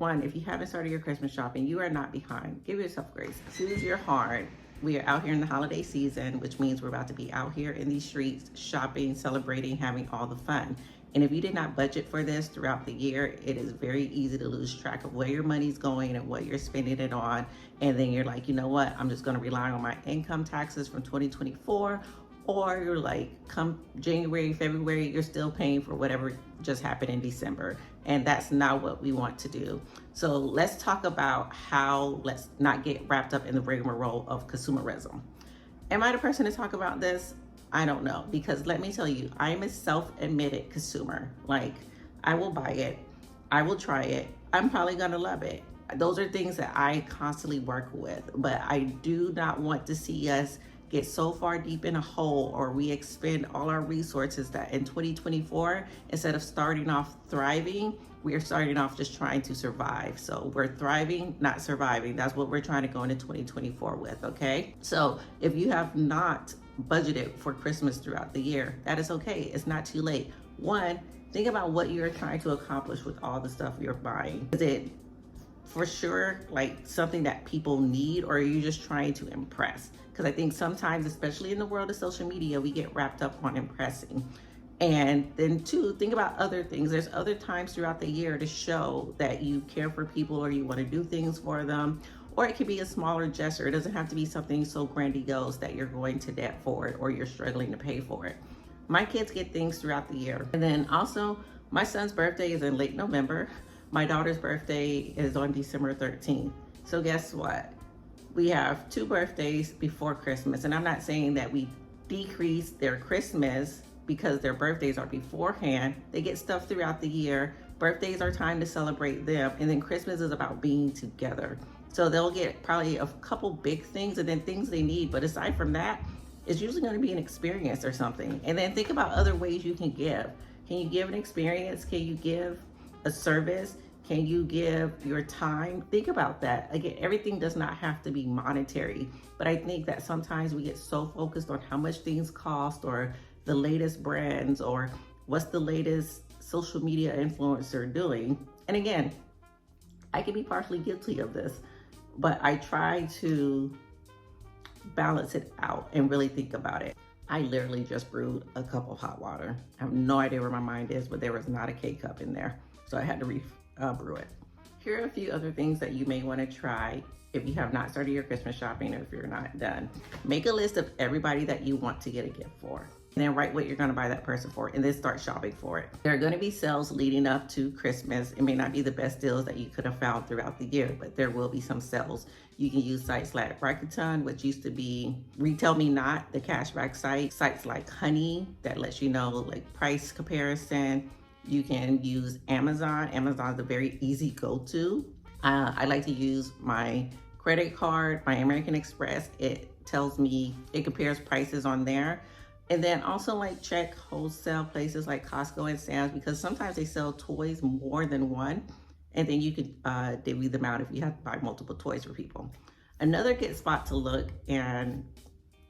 One, if you haven't started your Christmas shopping, you are not behind. Give yourself grace. Choose your heart. We are out here in the holiday season, which means we're about to be out here in these streets, shopping, celebrating, having all the fun. And if you did not budget for this throughout the year, it is very easy to lose track of where your money's going and what you're spending it on. And then you're like, you know what? I'm just gonna rely on my income taxes from 2024. Or you're like, come January, February, you're still paying for whatever just happened in December. And that's not what we want to do. So let's talk about how, let's not get wrapped up in the rigmarole of consumerism. Am I the person to talk about this? I don't know, because let me tell you, I'm a self-admitted consumer. Like, I will buy it, I will try it, I'm probably gonna love it. Those are things that I constantly work with, but I do not want to see us get so far deep in a hole, or we expend all our resources that in 2024, instead of starting off thriving, we are starting off just trying to survive. So we're thriving, not surviving. That's what we're trying to go into 2024 with, okay? So if you have not budgeted for Christmas throughout the year, that is okay. It's not too late. One, think about what you're trying to accomplish with all the stuff you're buying. Is it for sure like something that people need, or are you just trying to impress? Because I think sometimes, especially in the world of social media, we get wrapped up on impressing. And then two, think about other things. There's other times throughout the year to show that you care for people or you want to do things for them. Or it could be a smaller gesture. It doesn't have to be something so grandiose that you're going to debt for it or you're struggling to pay for it. My kids get things throughout the year. And then also, my son's birthday is in late November. My daughter's birthday is on December 13th. So guess what? We have 2 birthdays before Christmas. And I'm not saying that we decrease their Christmas because their birthdays are beforehand. They get stuff throughout the year. Birthdays are time to celebrate them. And then Christmas is about being together. So they'll get probably a couple big things and then things they need. But aside from that, it's usually going to be an experience or something. And then think about other ways you can give. Can you give an experience? Can you give a service? Can you give your time? Think about that. Again, everything does not have to be monetary, but I think that sometimes we get so focused on how much things cost or the latest brands or what's the latest social media influencer doing. And again, I can be partially guilty of this, but I try to balance it out and really think about it. I literally just brewed a cup of hot water. I have no idea where my mind is, but there was not a K-cup in there. So I had to brew it. Here are a few other things that you may want to try if you have not started your Christmas shopping or if you're not done. Make a list of everybody that you want to get a gift for. And then write what you're going to buy that person for and then start shopping for it. There are going to be sales leading up to Christmas. It may not be the best deals that you could have found throughout the year, but there will be some sales. You can use sites like Rakuten, which used to be Retail Me Not, the cashback site. Sites like Honey that lets you know like price comparison. You can use Amazon. Amazon's a very easy go-to. I like to use my credit card, my American Express. It tells me, it compares prices on there. And then also like check wholesale places like Costco and Sam's, because sometimes they sell toys more than one. And then you could divvy them out if you have to buy multiple toys for people. Another good spot to look, and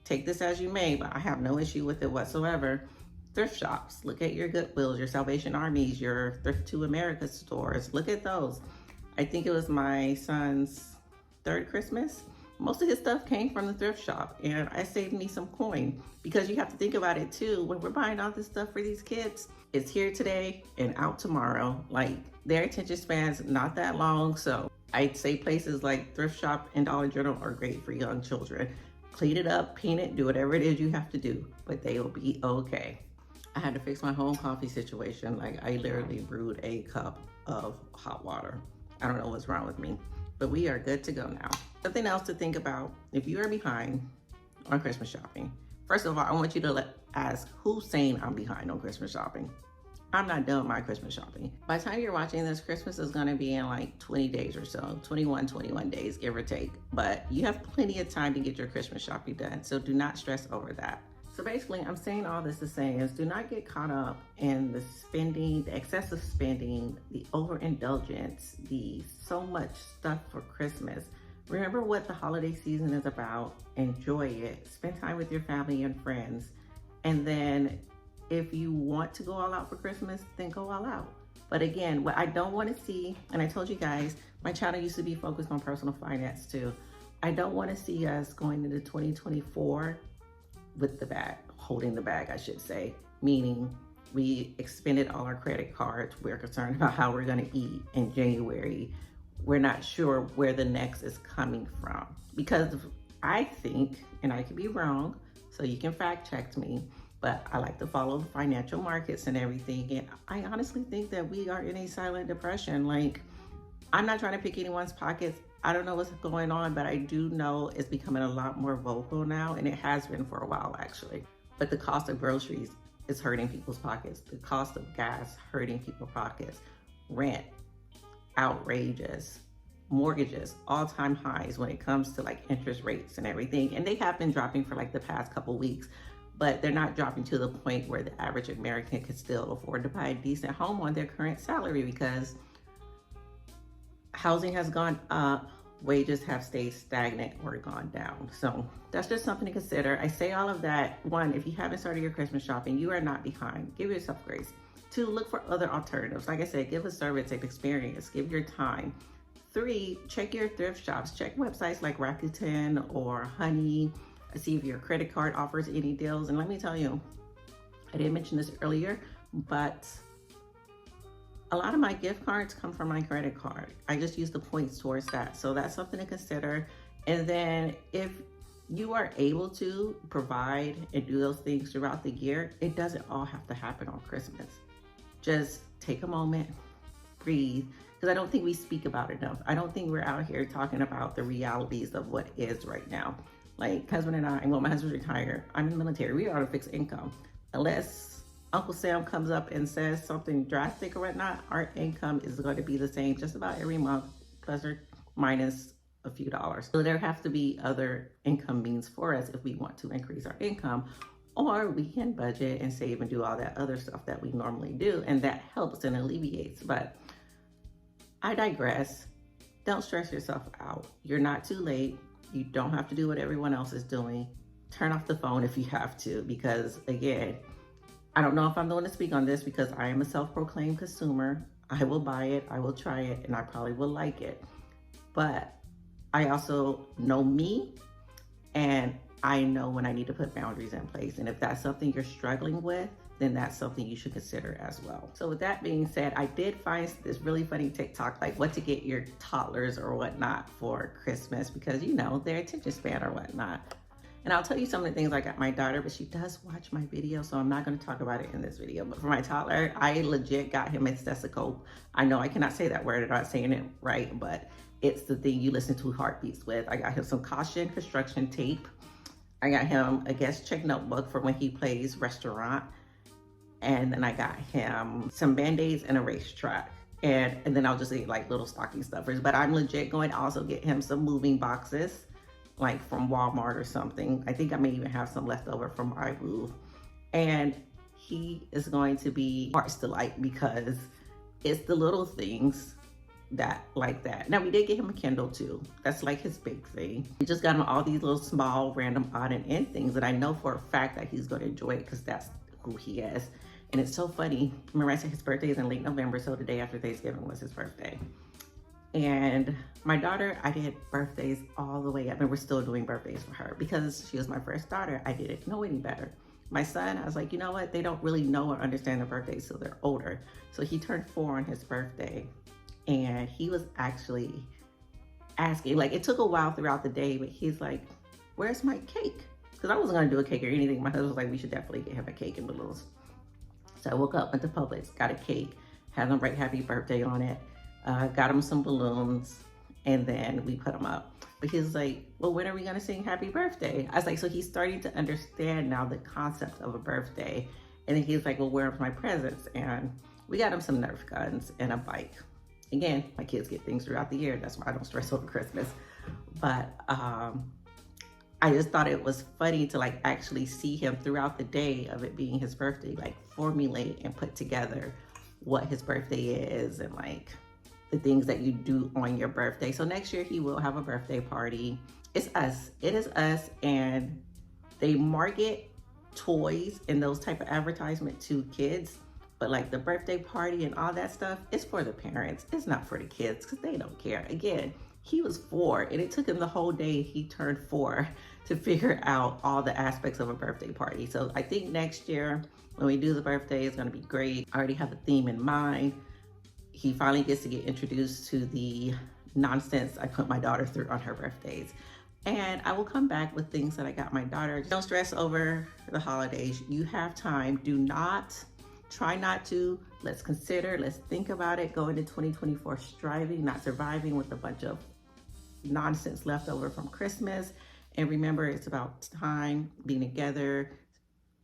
take this as you may, but I have no issue with it whatsoever. Thrift shops. Look at your Goodwills, your Salvation Armies, your Thrift to America stores. Look at those. I think it was my son's 3rd Christmas. Most of his stuff came from the thrift shop, and I saved me some coin, because you have to think about it too. When we're buying all this stuff for these kids, it's here today and out tomorrow. Like, their attention span's not that long. So I'd say places like thrift shop and Dollar General are great for young children. Clean it up, paint it, do whatever it is you have to do, but they will be okay. I had to fix my home coffee situation. Like, I literally brewed a cup of hot water. I don't know what's wrong with me, but we are good to go now. Something else to think about if you are behind on Christmas shopping. First of all, I want you to ask, who's saying I'm behind on Christmas shopping? I'm not done with my Christmas shopping. By the time you're watching this, Christmas is gonna be in like 20 days or so, 21 days, give or take. But you have plenty of time to get your Christmas shopping done, so do not stress over that. So basically, I'm saying all this to say is, do not get caught up in the spending, the excessive spending, the overindulgence, the so much stuff for Christmas. Remember what the holiday season is about. Enjoy it. Spend time with your family and friends. And then if you want to go all out for Christmas, then go all out. But again, what I don't want to see, and I told you guys, my channel used to be focused on personal finance too. I don't want to see us going into 2024 with the bag, holding the bag, I should say, meaning we expended all our credit cards. We're concerned about how we're going to eat in January. We're not sure where the next is coming from, because I think, and I could be wrong, so you can fact check me, but I like to follow the financial markets and everything. And I honestly think that we are in a silent depression. Like, I'm not trying to pick anyone's pockets. I don't know what's going on, but I do know it's becoming a lot more vocal now, and it has been for a while actually. But the cost of groceries is hurting people's pockets. The cost of gas hurting people's pockets. Rent, outrageous. Mortgages, all-time highs when it comes to like interest rates and everything. And they have been dropping for like the past couple weeks, but they're not dropping to the point where the average American could still afford to buy a decent home on their current salary, because housing has gone up, wages have stayed stagnant or gone down. So that's just something to consider. I say all of that. One, if you haven't started your Christmas shopping, you are not behind. Give yourself grace. Two, look for other alternatives. Like I said, give a service and experience, give your time. Three, check your thrift shops. Check websites like Rakuten or Honey. See if your credit card offers any deals. And let me tell you, I didn't mention this earlier, but a lot of my gift cards come from my credit card. I just use the points towards that. So that's something to consider. And then if you are able to provide and do those things throughout the year, it doesn't all have to happen on Christmas. Just take a moment, breathe, because I don't think we speak about it enough. I don't think we're out here talking about the realities of what is right now. Like husband and I, well, my husband's retired. I'm in the military. We are on a fixed income. Unless Uncle Sam comes up and says something drastic or whatnot, our income is going to be the same just about every month, plus or minus a few dollars. So there have to be other income means for us if we want to increase our income, or we can budget and save and do all that other stuff that we normally do. And that helps and alleviates. But I digress. Don't stress yourself out. You're not too late. You don't have to do what everyone else is doing. Turn off the phone if you have to, because again, I don't know if I'm the one to speak on this because I am a self-proclaimed consumer. I will buy it, I will try it, and I probably will like it. But I also know me, and I know when I need to put boundaries in place. And if that's something you're struggling with, then that's something you should consider as well. So with that being said, I did find this really funny TikTok, like what to get your toddlers or whatnot for Christmas, because you know, their attention span or whatnot. And I'll tell you some of the things I got my daughter, but she does watch my video, so I'm not gonna talk about it in this video. But for my toddler, I legit got him a stethoscope. I know I cannot say that word, I'm not saying it right, but it's the thing you listen to heartbeats with. I got him some caution construction tape. I got him a guest check notebook for when he plays restaurant. And then I got him some Band-Aids and a racetrack. And then I'll just eat like little stocking stuffers. But I'm legit going to also get him some moving boxes, like from Walmart or something. I think I may even have some left over from my move. And he is going to be Heart's Delight, because it's the little things that like that. Now we did get him a Kindle too. That's like his big thing. We just got him all these little small random odd and end things that I know for a fact that he's going to enjoy it, because that's who he is. And it's so funny. Remember I said his birthday is in late November, so the day after Thanksgiving was his birthday. And my daughter, I did birthdays all the way up, and we're still doing birthdays for her because she was my first daughter. I didn't know any better. My son, I was like, you know what? They don't really know or understand their birthdays till they're older. So he turned 4 on his birthday, and he was actually asking, like it took a while throughout the day, but he's like, where's my cake? Because I wasn't gonna do a cake or anything. My husband was like, we should definitely get him a cake and balloons. So I woke up, went to Publix, got a cake, had him write happy birthday on it, got him some balloons, and then we put them up. But he's like, well, when are we gonna sing happy birthday? I was like, so he's starting to understand now the concept of a birthday. And then he's like, well, where are my presents? And we got him some Nerf guns and a bike. Again, my kids get things throughout the year. That's why I don't stress over Christmas. But I just thought it was funny to like actually see him throughout the day of it being his birthday, like formulate and put together what his birthday is and like the things that you do on your birthday. So next year he will have a birthday party. It's us, it is us. And they market toys and those type of advertisement to kids But like the birthday party and all that stuff, it's for the parents. It's not for the kids because they don't care. Again, he was 4 and it took him the whole day he turned 4 to figure out all the aspects of a birthday party. So I think next year when we do the birthday, it's gonna be great. I already have a theme in mind. He finally gets to get introduced to the nonsense I put my daughter through on her birthdays. And I will come back with things that I got my daughter. Don't stress over the holidays. You have time. Try not to. Let's consider, let's think about it. Go into 2024 striving, not surviving with a bunch of nonsense left over from Christmas. And remember, it's about time, being together,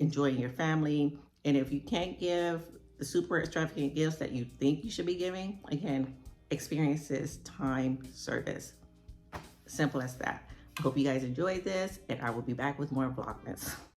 enjoying your family. And if you can't give the super extravagant gifts that you think you should be giving, again, experiences, time, service. Simple as that. I hope you guys enjoyed this, and I will be back with more Vlogmas.